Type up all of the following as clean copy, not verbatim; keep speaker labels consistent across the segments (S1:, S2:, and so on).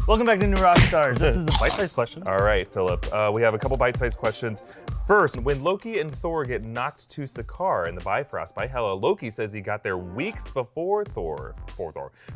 S1: Welcome back to New Rockstars. This is the bite-sized question.
S2: All right, Filup. We have a couple bite-sized questions. First, when Loki and Thor get knocked to Sakaar in the Bifrost by Hela, Loki says he got there weeks before Thor.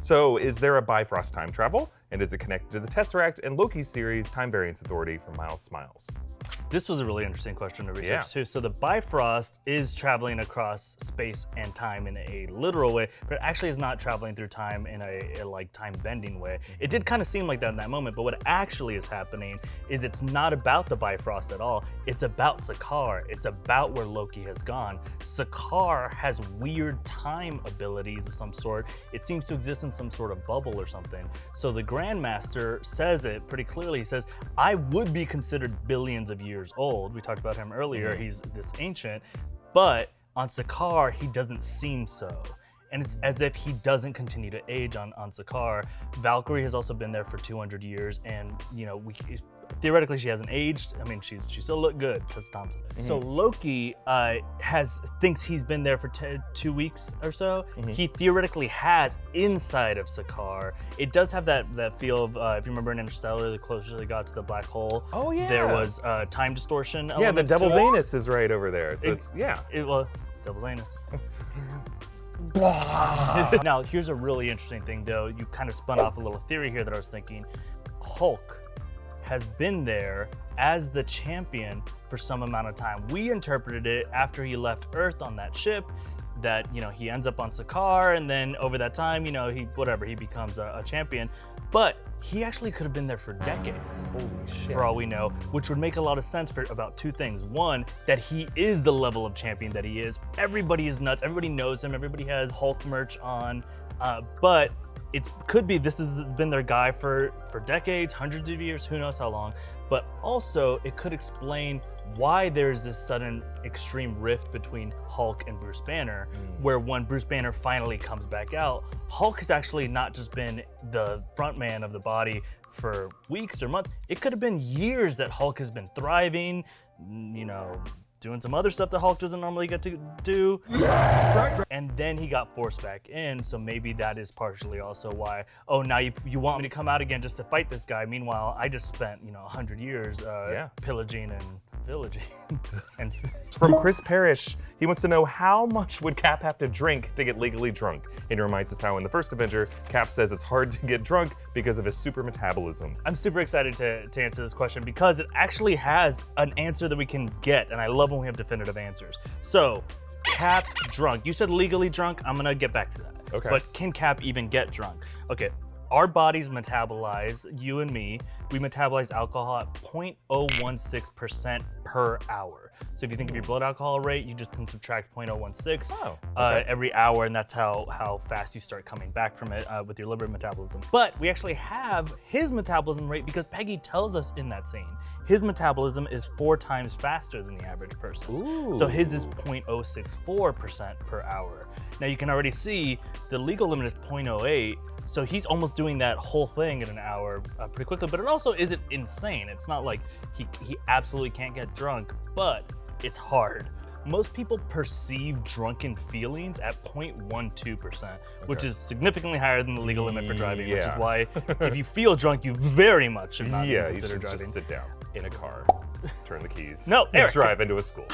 S2: So is there a Bifrost time travel? And is it connected to the Tesseract and Loki's series Time Variance Authority from Miles Smiles?
S1: This was a really interesting question to research too. So the Bifrost is traveling across space and time in a literal way, but it actually is not traveling through time in a like time bending way. It did kind of seem like that in that moment, but what actually is happening is it's not about the Bifrost at all. It's about Sakaar. It's about where Loki has gone. Sakaar has weird time abilities of some sort. It seems to exist in some sort of bubble or something. So the Grandmaster says it pretty clearly. He says, I would be considered billions of years old. We talked about him earlier. He's this ancient, but on Sakaar, he doesn't seem so. And it's as if he doesn't continue to age on Sakaar. Valkyrie has also been there for 200 years, and you know, theoretically she hasn't aged. I mean, she still looked good because Thompson. So Loki thinks he's been there for 2 weeks or so. He theoretically has inside of Sakaar. It does have that feel of if you remember in Interstellar, the closer they got to the black hole, there was time distortion.
S2: Yeah, the Devil's Anus is right over there. So
S1: Devil's Anus. Now, here's a really interesting thing, though. You kind of spun off a little theory here that I was thinking. Hulk has been there as the champion for some amount of time. We interpreted it after he left Earth on that ship, that, you know, he ends up on Sakaar, and then over that time, you know, he becomes a champion. But he actually could have been there for decades.
S2: Holy shit.
S1: For all we know, which would make a lot of sense for about two things. One, that he is the level of champion that he is. Everybody is nuts. Everybody knows him. Everybody has Hulk merch on. But it could be this has been their guy for decades, hundreds of years, who knows how long. But also, it could explain why there's this sudden extreme rift between Hulk and Bruce Banner, where when Bruce Banner finally comes back out, Hulk has actually not just been the front man of the body for weeks or months. It could have been years that Hulk has been thriving, you know, doing some other stuff that Hulk doesn't normally get to do. And then he got forced back in, so maybe that is partially also why, oh, now you want me to come out again just to fight this guy. Meanwhile, I just spent, 100 years pillaging and villaging. And
S2: from Chris Parrish, he wants to know how much would Cap have to drink to get legally drunk? And he reminds us how in the first Avenger, Cap says it's hard to get drunk because of his super metabolism.
S1: I'm super excited to answer this question because it actually has an answer that we can get, and I love when we have definitive answers. So, Cap drunk. You said legally drunk. I'm gonna get back to that.
S2: Okay.
S1: But can Cap even get drunk? Okay. Our bodies metabolize, you and me, we metabolize alcohol at 0.016% per hour. So if you think of your blood alcohol rate, you just can subtract 0.016 every hour, and that's how fast you start coming back from it with your liver metabolism. But we actually have his metabolism rate because Peggy tells us in that scene. His metabolism is 4 times faster than the average person's. So his is 0.064% per hour. Now you can already see the legal limit is 0.08, so he's almost doing that whole thing in an hour pretty quickly, but it also isn't insane. It's not like he absolutely can't get drunk, but it's hard. Most people perceive drunken feelings at 0.12%, which is significantly higher than the legal limit for driving, which is why if you feel drunk, you very much should not consider driving.
S2: Just sit down in a car, turn the keys,
S1: Erik.
S2: drive into a school.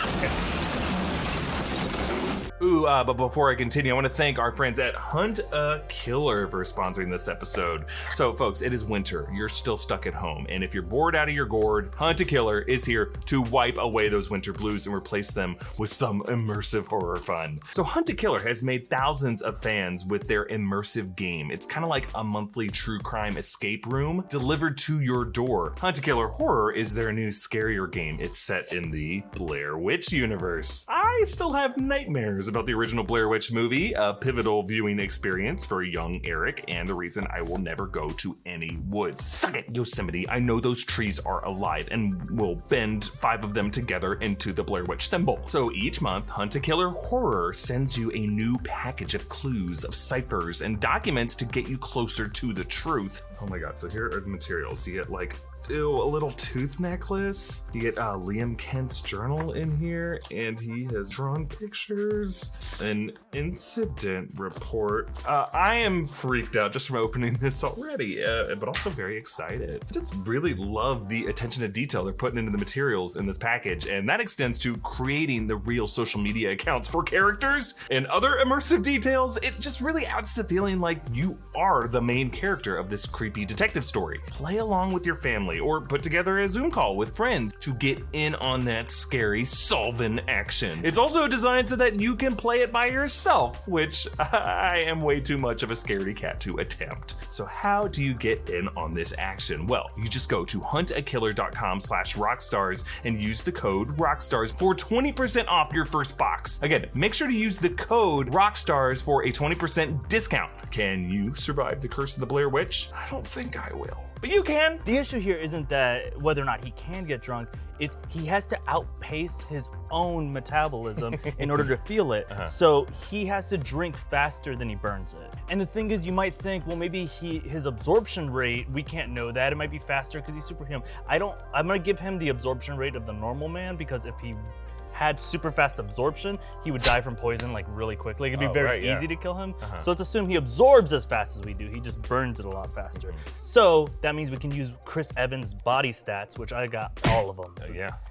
S2: But before I continue, I want to thank our friends at Hunt a Killer for sponsoring this episode. So, folks, it is winter. You're still stuck at home. And if you're bored out of your gourd, Hunt a Killer is here to wipe away those winter blues and replace them with some immersive horror fun. So, Hunt a Killer has made thousands of fans with their immersive game. It's kind of like a monthly true crime escape room delivered to your door. Hunt a Killer Horror is their new scarier game. It's set in the Blair Witch universe. I still have nightmares about the original Blair Witch movie, a pivotal viewing experience for young Erik, and the reason I will never go to any woods. Suck it, Yosemite. I know those trees are alive and will bend 5 of them together into the Blair Witch symbol. So each month, Hunt a Killer Horror sends you a new package of clues, of ciphers, and documents to get you closer to the truth. Oh my god, so here are the materials. You get like a little tooth necklace. You get Liam Kent's journal in here, and he has drawn pictures. An incident report. I am freaked out just from opening this already, but also very excited. I just really love the attention to detail they're putting into the materials in this package, and that extends to creating the real social media accounts for characters and other immersive details. It just really adds to feeling like you are the main character of this creepy detective story. Play along with your family or put together a Zoom call with friends to get in on that scary solving action. It's also designed so that you can play it by yourself, which I am way too much of a scaredy cat to attempt. So how do you get in on this action? Well, you just go to huntakiller.com/rockstars and use the code Rockstars for 20% off your first box. Again, make sure to use the code Rockstars for a 20% discount. Can you survive the curse of the Blair Witch? I don't think I will, but you can.
S1: The issue here isn't that whether or not he can get drunk, it's he has to outpace his own metabolism in order to feel it. So he has to drink faster than he burns it. And the thing is, you might think, well, maybe his absorption rate, we can't know that. It might be faster because he's superhuman. I'm gonna give him the absorption rate of the normal man, because if he had super fast absorption, he would die from poison like really quickly. It'd be very easy to kill him. So let's assume he absorbs as fast as we do. He just burns it a lot faster. So that means we can use Chris Evans' body stats, which I got all of them.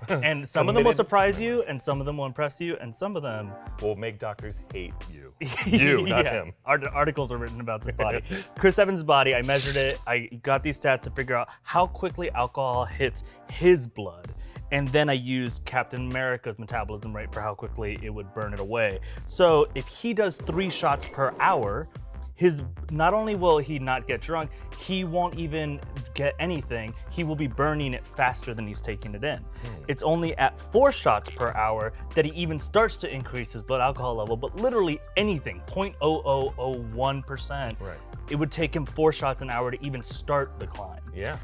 S1: And some of them will surprise you, and some of them will impress you, and some of them
S3: will make doctors hate you. You, not him.
S1: Articles are written about this body. Chris Evans' body, I measured it. I got these stats to figure out how quickly alcohol hits his blood. And then I used Captain America's metabolism rate for how quickly it would burn it away. So if he does 3 shots per hour, not only will he not get drunk, he won't even get anything. He will be burning it faster than he's taking it in. It's only at 4 shots per hour that he even starts to increase his blood alcohol level, but literally anything, 0.0001%.
S3: Right.
S1: It would take him 4 shots an hour to even start the climb.
S3: Yeah.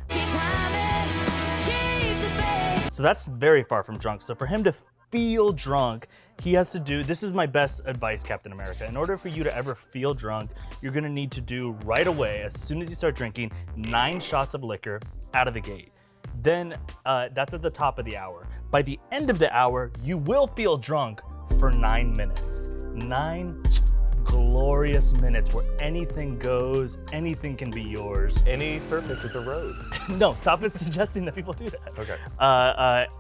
S1: So that's very far from drunk. So for him to feel drunk, he has to do, this is my best advice, Captain America. In order for you to ever feel drunk, you're gonna need to do right away, as soon as you start drinking, 9 shots of liquor out of the gate. Then that's at the top of the hour. By the end of the hour, you will feel drunk for 9 minutes. 9 glorious minutes where anything goes, anything can be yours.
S3: Any surface is a road.
S1: No, stop it suggesting that people do that.
S3: Okay.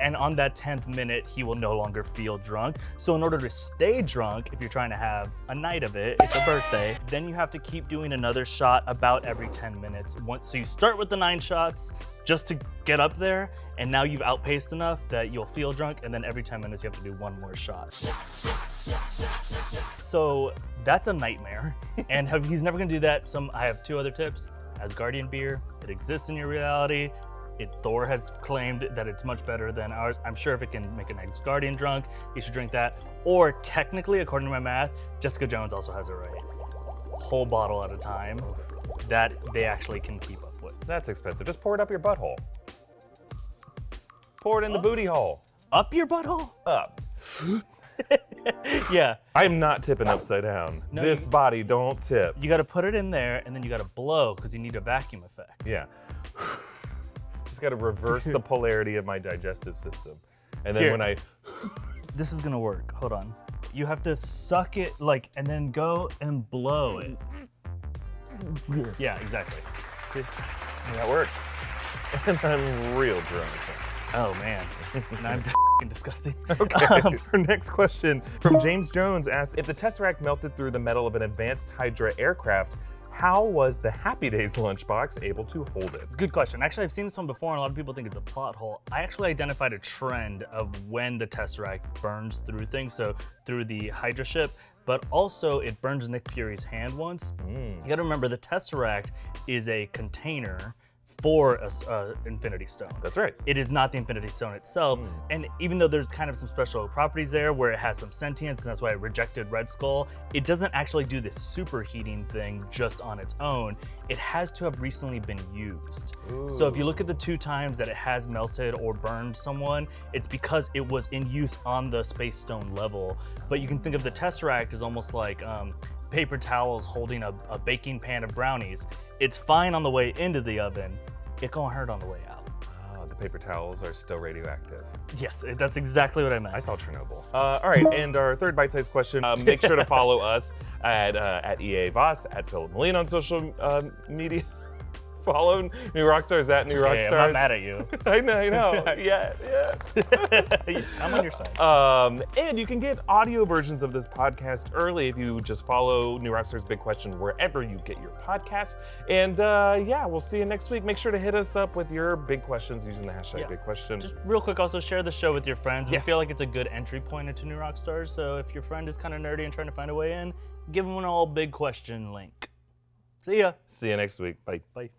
S1: And on that 10th minute, he will no longer feel drunk. So in order to stay drunk, if you're trying to have a night of it, it's a birthday, then you have to keep doing another shot about every 10 minutes. So you start with the 9 shots just to get up there, and now you've outpaced enough that you'll feel drunk, and then every 10 minutes you have to do 1 more shot. So that's a nightmare, and he's never gonna do that. I have 2 other tips. Asgardian beer, it exists in your reality. Thor has claimed that it's much better than ours. I'm sure if it can make an Asgardian drunk, you should drink that. Or technically, according to my math, Jessica Jones also has it right. Whole bottle at a time that they actually can keep up with.
S3: That's expensive. Just pour it up your butthole. Pour it in the booty hole.
S1: Up your butthole?
S3: Up.
S1: Yeah.
S3: I'm not tipping upside down. No, this body don't tip.
S1: You gotta put it in there, and then you gotta blow, because you need a vacuum effect.
S3: Yeah. Just gotta reverse the polarity of my digestive system. And then when I...
S1: This is gonna work, hold on. You have to suck it, and then go and blow it. Yeah, exactly. See?
S3: That worked. And I'm real drunk.
S1: Oh man, now I'm disgusting.
S3: Okay, our next question from James Jones asks, if the tesseract melted through the metal of an advanced Hydra aircraft, how was the Happy Days lunchbox able to hold it?
S1: Good question. Actually, I've seen this one before, and a lot of people think it's a plot hole. I actually identified a trend of when the tesseract burns through things, so through the Hydra ship, but also it burns Nick Fury's hand once. You gotta remember, the tesseract is a container for a Infinity Stone.
S3: That's right.
S1: It is not the Infinity Stone itself. And even though there's kind of some special properties there where it has some sentience, and that's why it rejected Red Skull, it doesn't actually do this superheating thing just on its own. It has to have recently been used. So if you look at the 2 times that it has melted or burned someone, it's because it was in use on the Space Stone level. But you can think of the Tesseract as almost like paper towels holding a baking pan of brownies. It's fine on the way into the oven, it gonna hurt on the way out.
S3: paper towels are still radioactive.
S1: Yes, that's exactly what I meant.
S3: I saw Chernobyl. All right, and our third bite-sized question, make sure to follow us at EA Voss, at Filup Molina on social media. Follow New Rockstars at New Rockstars.
S1: I'm not mad at you.
S3: I know. Yeah.
S1: I'm on your side.
S3: And you can get audio versions of this podcast early if you just follow New Rockstars Big Question wherever you get your podcasts. And we'll see you next week. Make sure to hit us up with your big questions using the hashtag Big Question.
S1: Just real quick, also share the show with your friends.
S3: Yes.
S1: We feel like it's a good entry point into New Rockstars. So if your friend is kind of nerdy and trying to find a way in, give them an all Big Question link. See ya.
S3: See you next week. Bye.
S1: Bye.